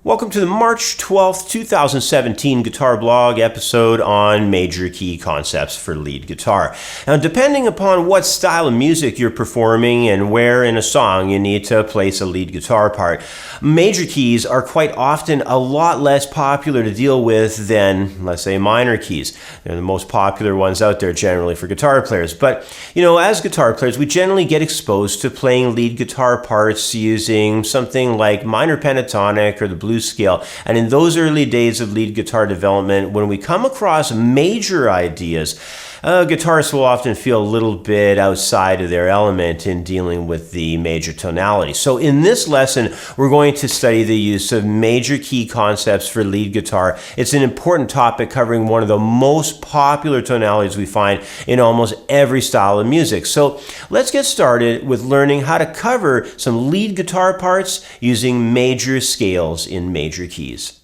Welcome to the March 12th, 2017 Guitar Blog episode on major key concepts for lead guitar. Now, depending upon what style of music you're performing and where in a song you need to place a lead guitar part, major keys are quite often a lot less popular to deal with than, let's say, minor keys. They're the most popular ones out there generally for guitar players. But, as guitar players, we generally get exposed to playing lead guitar parts using something like minor pentatonic or the blues scale. And in those early days of lead guitar development, when we come across major ideas, guitarists will often feel a little bit outside of their element in dealing with the major tonality. So in this lesson, we're going to study the use of major key concepts for lead guitar. It's an important topic covering one of the most popular tonalities we find in almost every style of music. So let's get started with learning how to cover some lead guitar parts using major scales in major keys.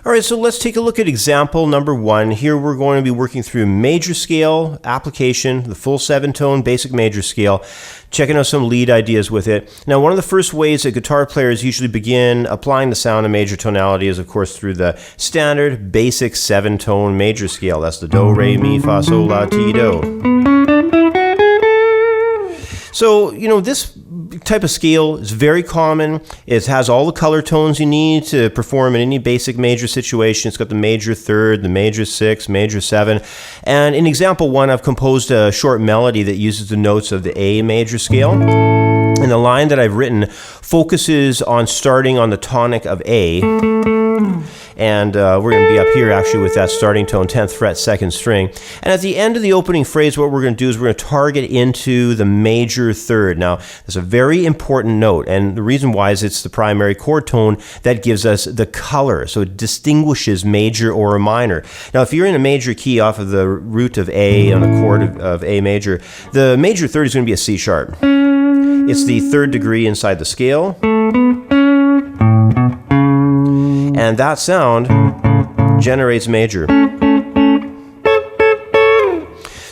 Alright, so let's take a look at example number 1. Here we're going to be working through major scale application, the full 7-tone basic major scale, checking out some lead ideas with it. Now, one of the first ways that guitar players usually begin applying the sound of major tonality is, of course, through the standard basic 7-tone major scale. That's the do, re, mi, fa, sol, la, ti, do. So, this type of scale is very common. It has all the color tones you need to perform in any basic major situation. It's got the major third, the major 6, major 7. And in example 1, I've composed a short melody that uses the notes of the A major scale. And the line that I've written focuses on starting on the tonic of A. And we're going to be up here actually with that starting tone, 10th fret, 2nd string. And at the end of the opening phrase, what we're going to do is we're going to target into the major third. Now, that's a very important note, and the reason why is it's the primary chord tone that gives us the color, so it distinguishes major or a minor. Now, if you're in a major key off of the root of A on a chord of A major, the major third is going to be a C sharp. It's the 3rd degree inside the scale. And that sound generates major.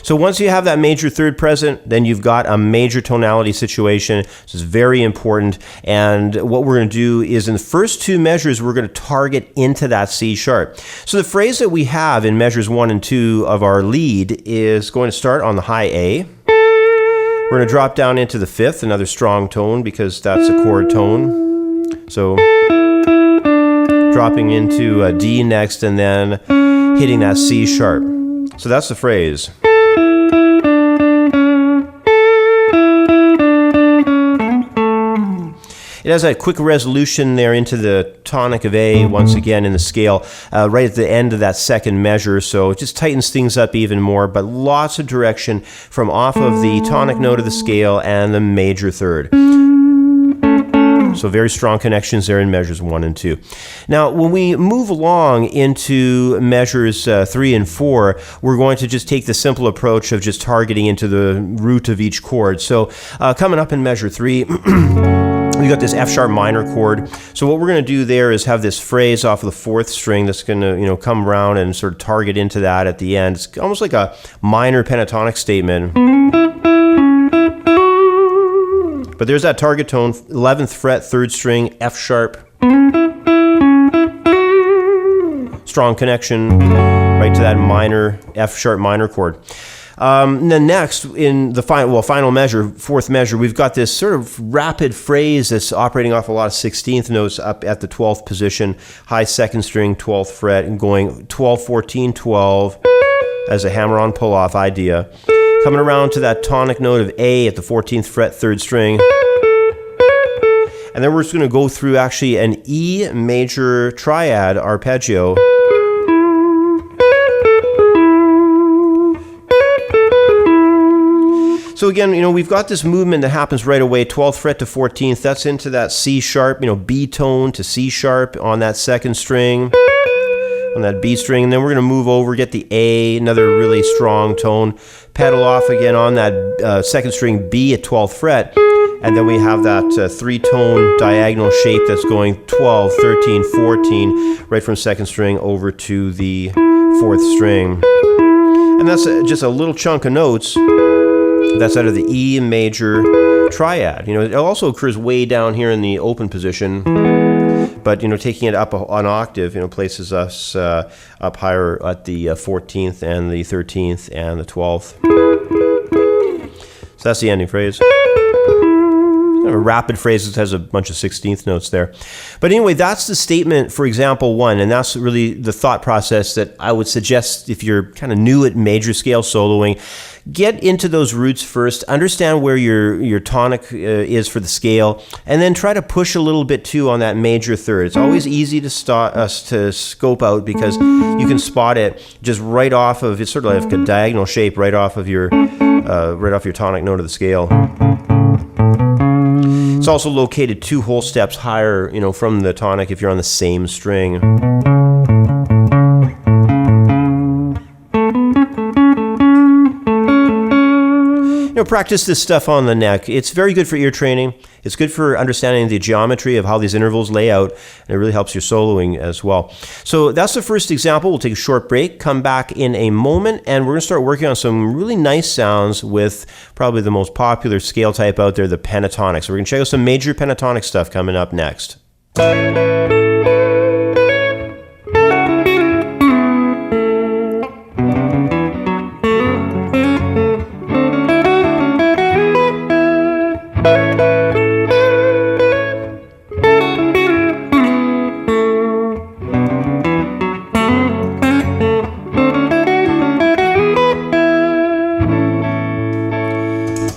So once you have that major third present, then you've got a major tonality situation. This is very important. And what we're going to do is in the first 2 measures, we're going to target into that C sharp. So the phrase that we have in measures 1 and 2 of our lead is going to start on the high A. We're going to drop down into the 5th, another strong tone because that's a chord tone. So dropping into a D next and then hitting that C sharp. So that's the phrase. It has a quick resolution there into the tonic of A, once again in the scale, right at the end of that 2nd measure, so it just tightens things up even more, but lots of direction from off of the tonic note of the scale and the major third. So very strong connections there in measures 1 and 2. Now, when we move along into measures 3 and 4, we're going to just take the simple approach of just targeting into the root of each chord. So coming up in measure 3, we got this F sharp minor chord. So what we're going to do there is have this phrase off of the 4th string that's going to, come around and sort of target into that at the end. It's almost like a minor pentatonic statement. But there's that target tone, 11th fret, 3rd string, F sharp. Strong connection right to that minor, F sharp minor chord. And then next, in the final measure, 4th measure, we've got this sort of rapid phrase that's operating off a lot of 16th notes up at the 12th position, high 2nd string, 12th fret, and going 12, 14, 12 as a hammer-on pull-off idea. Coming around to that tonic note of A at the 14th fret, 3rd string. And then we're just going to go through actually an E major triad arpeggio. So again, we've got this movement that happens right away, 12th fret to 14th. That's into that C sharp, B tone to C sharp on that 2nd string. on that B string, and then we're going to move over, get the A, another really strong tone, pedal off again on that second string B at 12th fret, and then we have that 3-tone diagonal shape that's going 12, 13, 14, right from second string over to the 4th string. And that's just a little chunk of notes. That's out of the E major triad. You know, it also occurs way down here in the open position, but, you know, taking it up an octave, you know, places us up higher at the 14th and the 13th and the 12th. So that's the ending phrase. A rapid phrase that has a bunch of 16th notes there. But anyway, that's the statement for example 1, and that's really the thought process that I would suggest if you're kind of new at major scale soloing. Get into those roots first, understand where your tonic is for the scale, and then try to push a little bit too on that major third. It's always easy to scope out because you can spot it just right off of, it's sort of like a diagonal shape right off of your tonic note of the scale. It's also located 2 whole steps higher, you know, from the tonic if you're on the same string. You know, practice this stuff on the neck. It's very good for ear training. It's good for understanding the geometry of how these intervals lay out, and it really helps your soloing as well. So that's the first example. We'll take a short break, come back in a moment, and we're going to start working on some really nice sounds with probably the most popular scale type out there, the pentatonic. So we're going to check out some major pentatonic stuff coming up next.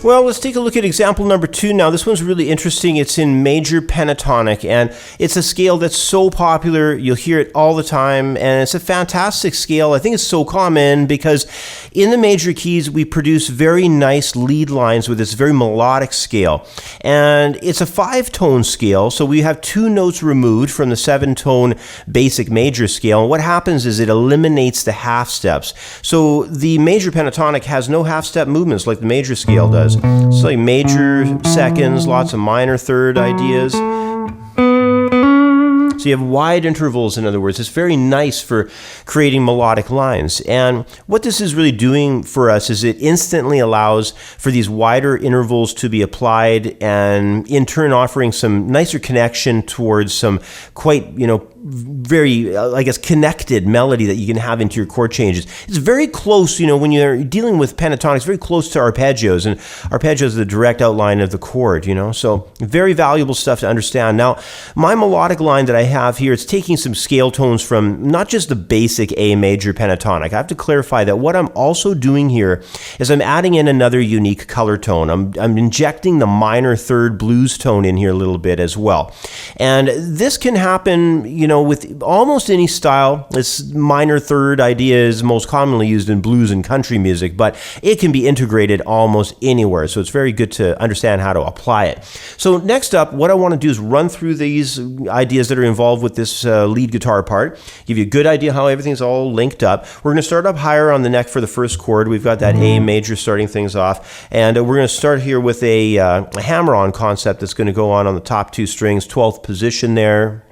Well, let's take a look at example number 2 now. This one's really interesting. It's in major pentatonic, and it's a scale that's so popular. You'll hear it all the time, and it's a fantastic scale. I think it's so common because in the major keys, we produce very nice lead lines with this very melodic scale. And it's a 5-tone scale, so we have 2 notes removed from the 7-tone basic major scale. And what happens is it eliminates the half steps. So the major pentatonic has no half step movements like the major scale does. It's like major seconds, lots of minor third ideas. So you have wide intervals, in other words. It's very nice for creating melodic lines. And what this is really doing for us is it instantly allows for these wider intervals to be applied, and in turn offering some nicer connection towards some quite, you know, very, I guess, connected melody that you can have into your chord changes. It's very close, you know, when you're dealing with pentatonics, very close to arpeggios, and arpeggios are the direct outline of the chord, you know, so very valuable stuff to understand. Now, my melodic line that I have here, it's taking some scale tones from not just the basic A major pentatonic. I have to clarify that what I'm also doing here is I'm adding in another unique color tone. I'm injecting the minor third blues tone in here a little bit as well. And this can happen, you know, with almost any style. This minor third idea is most commonly used in blues and country music, but it can be integrated almost anywhere. So it's very good to understand how to apply it. So next up, what I want to do is run through these ideas that are involved with this lead guitar part, give you a good idea how everything's all linked up. We're going to start up higher on the neck for the first chord. We've got that A major starting things off, and we're going to start here with a hammer-on concept that's going to go on the top 2 strings, 12th position there.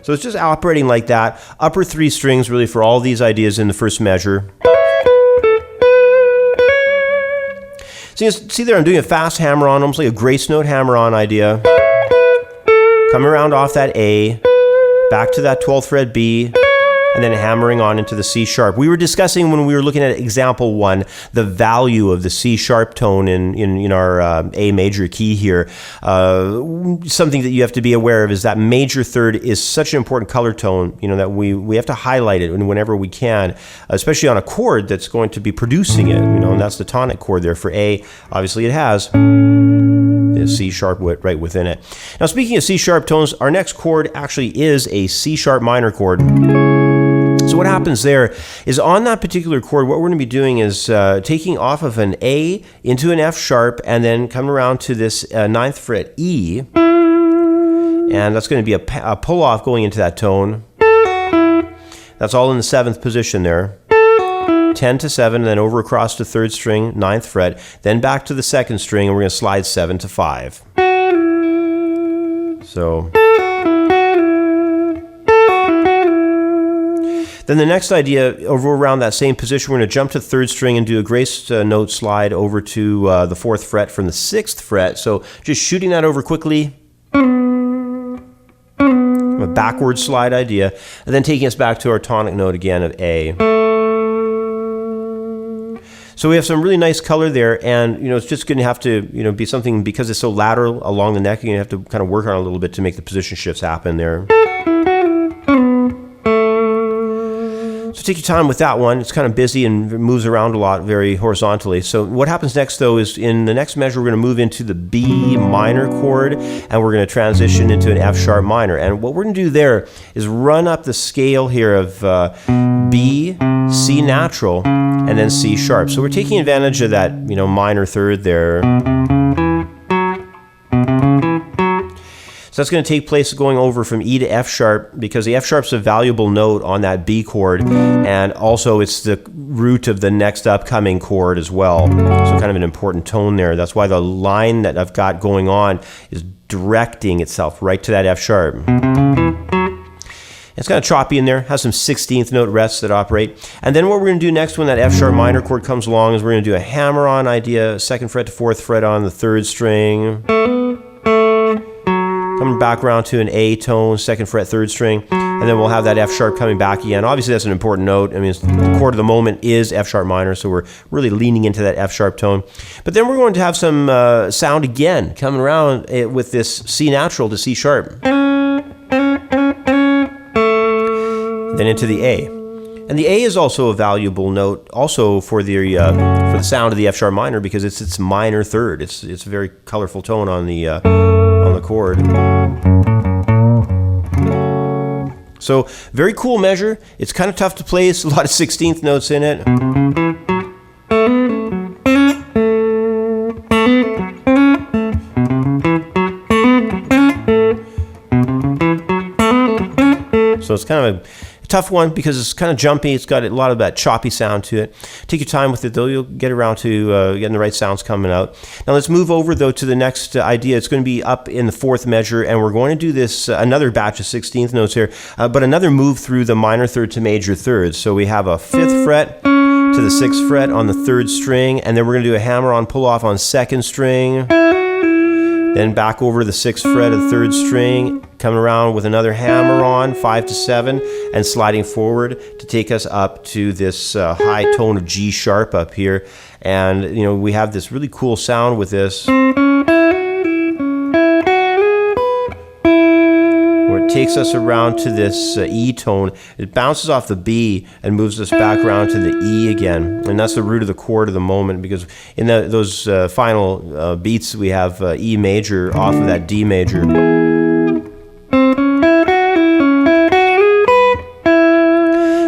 So it's just operating like that. Upper 3 strings really for all these ideas in the first measure. So you see there, I'm doing a fast hammer-on, almost like a grace note hammer-on idea. Coming around off that A, back to that 12th fret B, and then hammering on into the C sharp. We were discussing when we were looking at example 1, the value of the C sharp tone in our A major key here. Something that you have to be aware of is that major third is such an important color tone, you know, that we have to highlight it whenever we can, especially on a chord that's going to be producing it, you know, and that's the tonic chord there for A. Obviously it has the C sharp right within it. Now, speaking of C sharp tones, our next chord actually is a C sharp minor chord. So what happens there is on that particular chord, what we're going to be doing is taking off of an A into an F sharp and then coming around to this 9th fret E. And that's going to be a pull-off going into that tone. That's all in the 7th position there. 10 to 7, and then over across to 3rd string, 9th fret, then back to the 2nd string, and we're going to slide 7 to 5. So then the next idea, over around that same position, we're going to jump to 3rd string and do a grace note slide over to the 4th fret from the 6th fret. So just shooting that over quickly, a backward slide idea, and then taking us back to our tonic note again of A. So we have some really nice color there, and it's just going to have to be something, because it's so lateral along the neck, you're going to have to kind of work on it a little bit to make the position shifts happen there. So take your time with that one. It's kind of busy and moves around a lot very horizontally. So what happens next, though, is in the next measure, we're going to move into the B minor chord, and we're going to transition into an F sharp minor. And what we're going to do there is run up the scale here of B, C natural, and then C sharp. So we're taking advantage of that, minor third there. So that's going to take place going over from E to F sharp, because the F sharp's a valuable note on that B chord, and also it's the root of the next upcoming chord as well. So kind of an important tone there. That's why the line that I've got going on is directing itself right to that F sharp. It's kind of choppy in there, has some 16th note rests that operate. And then what we're going to do next when that F sharp minor chord comes along is we're going to do a hammer-on idea, 2nd fret to 4th fret on the 3rd string. Coming back around to an A tone, 2nd fret, 3rd string, and then we'll have that F sharp coming back again. Obviously, that's an important note. I mean, the chord of the moment is F sharp minor, so we're really leaning into that F sharp tone. But then we're going to have some sound again coming around with this C natural to C sharp. Then into the A. And the A is also a valuable note also for the sound of the F sharp minor, because it's its minor third. It's a very colorful tone on the chord. So very cool measure. It's kind of tough to play. It's a lot of 16th notes in it. So it's kind of a tough one because it's kind of jumpy. It's got a lot of that choppy sound to it. Take your time with it, though. You'll get around to getting the right sounds coming out. Now let's move over, though, to the next idea. It's going to be up in the 4th measure, and we're going to do this another batch of 16th notes here, but another move through the minor third to major third. So we have a 5th fret to the 6th fret on the 3rd string, and then we're going to do a hammer-on pull-off on 2nd string. Then back over the 6th fret of the 3rd string, coming around with another hammer on, 5 to 7, and sliding forward to take us up to this high tone of G sharp up here. And, we have this really cool sound with this, where it takes us around to this E tone. It bounces off the B and moves us back around to the E again. And that's the root of the chord of the moment, because in those final beats we have E major off of that D major.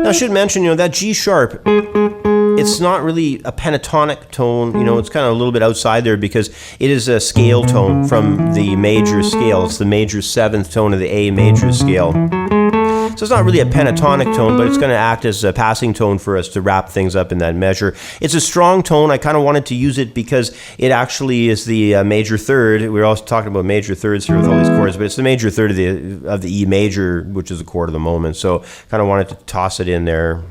Now I should mention, that G sharp, it's not really a pentatonic tone, it's kind of a little bit outside there because it is a scale tone from the major scale. It's the major 7th tone of the A major scale. So it's not really a pentatonic tone, but it's going to act as a passing tone for us to wrap things up in that measure. It's a strong tone. I kind of wanted to use it because it actually is the major third. We're also talking about major thirds here with all these chords, but it's the major third of the E major, which is the chord of the moment. So kind of wanted to toss it in there.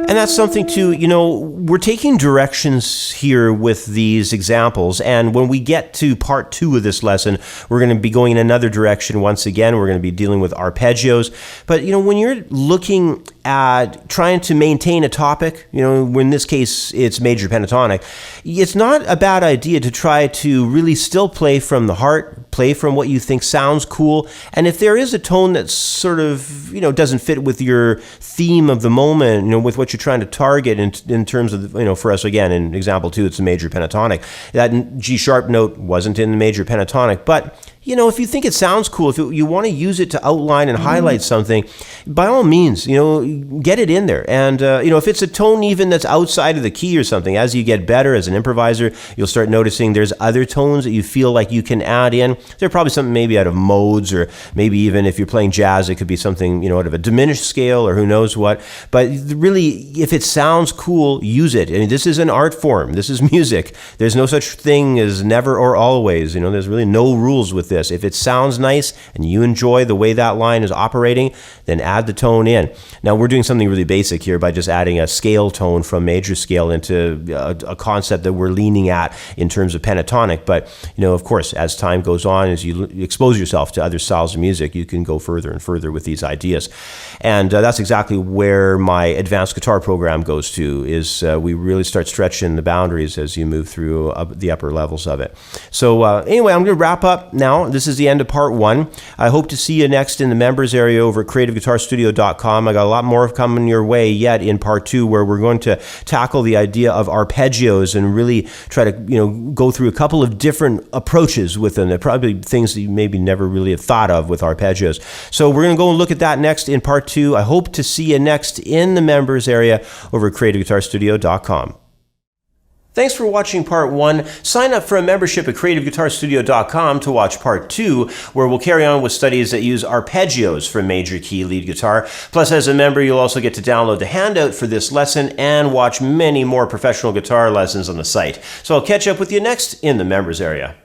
And that's something too, we're taking directions here with these examples, and when we get to part 2 of this lesson, we're going to be going in another direction once again. We're going to be dealing with arpeggios. But, when you're looking at trying to maintain a topic, in this case it's major pentatonic, it's not a bad idea to try to really still play from the heart, play from what you think sounds cool, and if there is a tone that sort of, doesn't fit with your theme of the moment, with what you're trying to target in terms of, for us again, in example 2, it's a major pentatonic. That G sharp note wasn't in the major pentatonic, but if you think it sounds cool, if you want to use it to outline and highlight something, by all means, get it in there. And, if it's a tone even that's outside of the key or something, as you get better as an improviser, you'll start noticing there's other tones that you feel like you can add in. They're probably something maybe out of modes, or maybe even if you're playing jazz, it could be something, out of a diminished scale or who knows what. But really, if it sounds cool, use it. I mean, this is an art form. This is music. There's no such thing as never or always. There's really no rules with this. If it sounds nice and you enjoy the way that line is operating, then add the tone in. Now, we're doing something really basic here by just adding a scale tone from major scale into a concept that we're leaning at in terms of pentatonic. But, of course, as time goes on, as you expose yourself to other styles of music, you can go further and further with these ideas. And that's exactly where my advanced guitar program goes to, is we really start stretching the boundaries as you move through the upper levels of it. So anyway, I'm going to wrap up now. This is the end of part 1. I hope to see you next in the members area over at creativeguitarstudio.com. I got a lot more coming your way yet in part 2, where we're going to tackle the idea of arpeggios and really try to go through a couple of different approaches with them. They're probably things that you maybe never really have thought of with arpeggios. So we're going to go and look at that next in part 2. I hope to see you next in the members area over at creativeguitarstudio.com. Thanks for watching part 1. Sign up for a membership at creativeguitarstudio.com to watch part 2, where we'll carry on with studies that use arpeggios for major key lead guitar. Plus, as a member, you'll also get to download the handout for this lesson and watch many more professional guitar lessons on the site. So I'll catch up with you next in the members area.